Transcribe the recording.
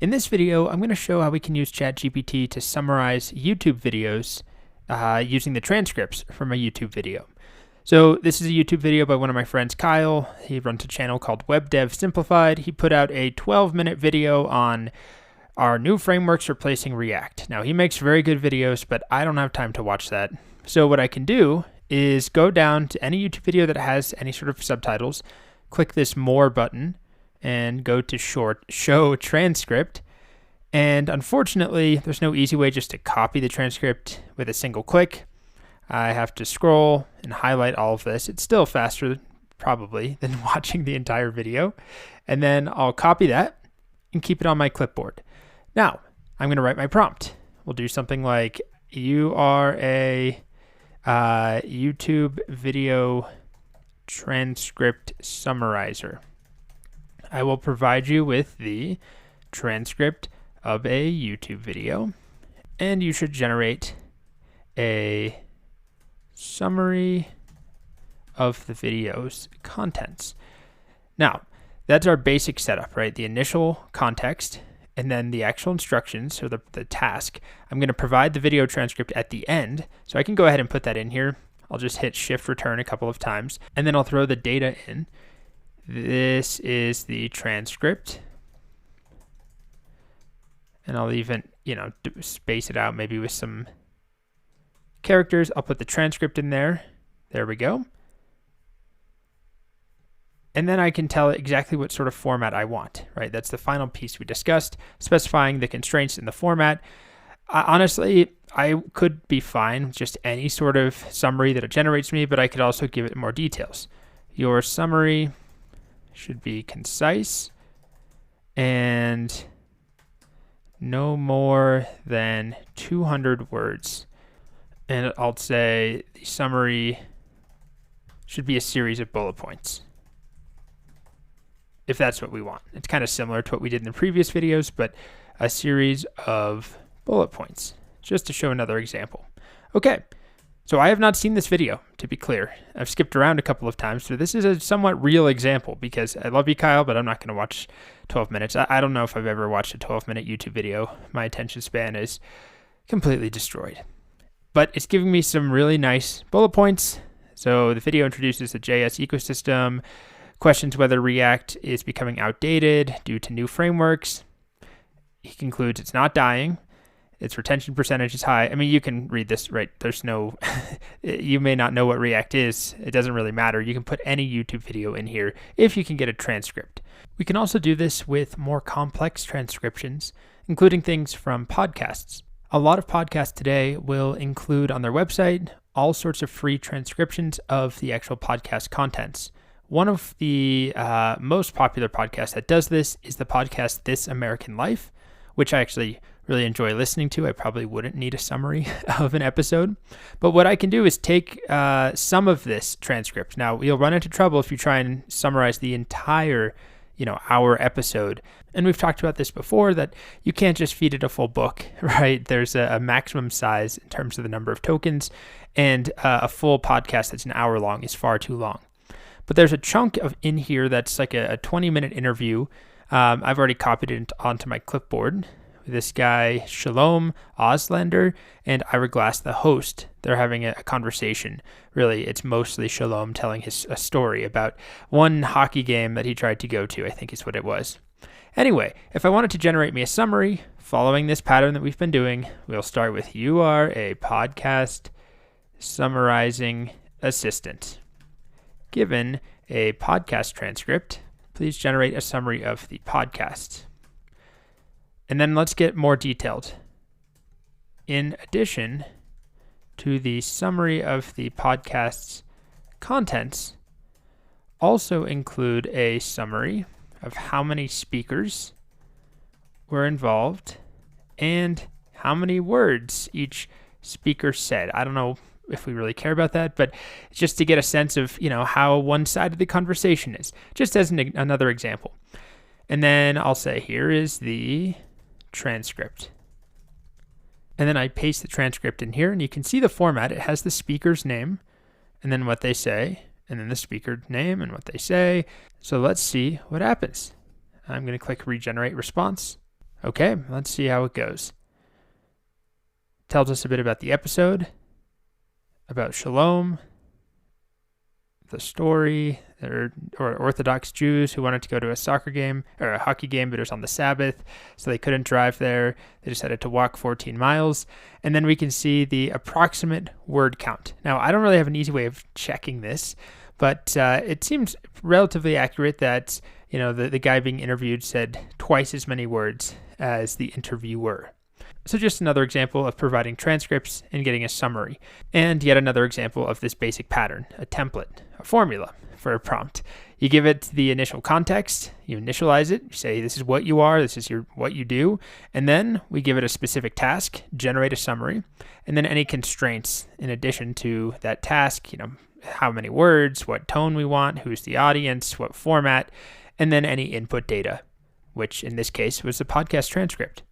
In this video, I'm going to show how we can use ChatGPT to summarize YouTube videos using the transcripts from a YouTube video. So this is a YouTube video by one of my friends, Kyle. He runs a channel called Web Dev Simplified. He put out a 12-minute video on our new frameworks replacing React. Now, he makes very good videos, but I don't have time to watch that. So what I can do is go down to any YouTube video that has any sort of subtitles, click this More button, and go to Show Transcript. And unfortunately, there's no easy way just to copy the transcript with a single click. I have to scroll and highlight all of this. It's still faster, probably, than watching the entire video. And then I'll copy that and keep it on my clipboard. Now, I'm going to write my prompt. We'll do something like, you are a YouTube video transcript summarizer. I will provide you with the transcript of a YouTube video, and you should generate a summary of the video's contents. Now, that's our basic setup, right? The initial context, and then the actual instructions, so the task. I'm going to provide the video transcript at the end, so I can go ahead and put that in here. I'll just hit Shift Return a couple of times, and then I'll throw the data in. This is the transcript, and I'll even, space it out maybe with some characters. I'll put the transcript in there. There we go. And then I can tell it exactly what sort of format I want, right? That's the final piece we discussed, specifying the constraints in the format. Honestly, I could be fine with just any sort of summary that it generates me, but I could also give it more details. Your summary should be concise and no more than 200 words. And I'll say the summary should be a series of bullet points, if that's what we want. It's kind of similar to what we did in the previous videos, but a series of bullet points, just to show another example. Okay, so I have not seen this video, to be clear. I've skipped around a couple of times, so this is a somewhat real example because I love you, Kyle, but I'm not going to watch 12 minutes. I don't know if I've ever watched a 12-minute YouTube video. My attention span is completely destroyed. But it's giving me some really nice bullet points. So the video introduces the JS ecosystem, questions whether React is becoming outdated due to new frameworks. He concludes it's not dying. Its retention percentage is high. I mean, you can read this, right? There's no, you may not know what React is. It doesn't really matter. You can put any YouTube video in here if you can get a transcript. We can also do this with more complex transcriptions, including things from podcasts. A lot of podcasts today will include on their website all sorts of free transcriptions of the actual podcast contents. One of the most popular podcasts that does this is the podcast This American Life, which I actually really enjoy listening to. I probably wouldn't need a summary of an episode. But what I can do is take some of this transcript. Now, you'll run into trouble if you try and summarize the entire hour episode. And we've talked about this before, that you can't just feed it a full book, right? There's a maximum size in terms of the number of tokens, and a full podcast that's an hour long is far too long. But there's a chunk in here that's like a 20-minute interview. I've already copied it onto my clipboard. This guy, Shalom Oslander, and Ira Glass, the host, they're having a conversation. Really, it's mostly Shalom telling a story about one hockey game that he tried to go to, I think is what it was. Anyway, if I wanted to generate me a summary, following this pattern that we've been doing, we'll start with, you are a podcast summarizing assistant. Given a podcast transcript, please generate a summary of the podcast. And then let's get more detailed. In addition to the summary of the podcast's contents, also include a summary of how many speakers were involved and how many words each speaker said. I don't know if we really care about that, but just to get a sense of, how one-sided the conversation is, just as another example. And then I'll say, here is the transcript. And then I paste the transcript in here, and you can see the format. It has the speaker's name, and then what they say, and then the speaker name and what they say. So let's see what happens. I'm going to click Regenerate Response. Okay, let's see how it goes. Tells us a bit about the episode, about Shalom, the story, or Orthodox Jews who wanted to go to a soccer game or a hockey game, but it was on the Sabbath, so they couldn't drive there. They decided to walk 14 miles. And then we can see the approximate word count. Now, I don't really have an easy way of checking this, but it seems relatively accurate that the guy being interviewed said twice as many words as the interviewer. So just another example of providing transcripts and getting a summary. And yet another example of this basic pattern, a template, a formula for a prompt. You give it the initial context, you initialize it, you say this is what you are, this is what you do, and then we give it a specific task, generate a summary, and then any constraints in addition to that task, how many words, what tone we want, who's the audience, what format, and then any input data, which in this case was the podcast transcript.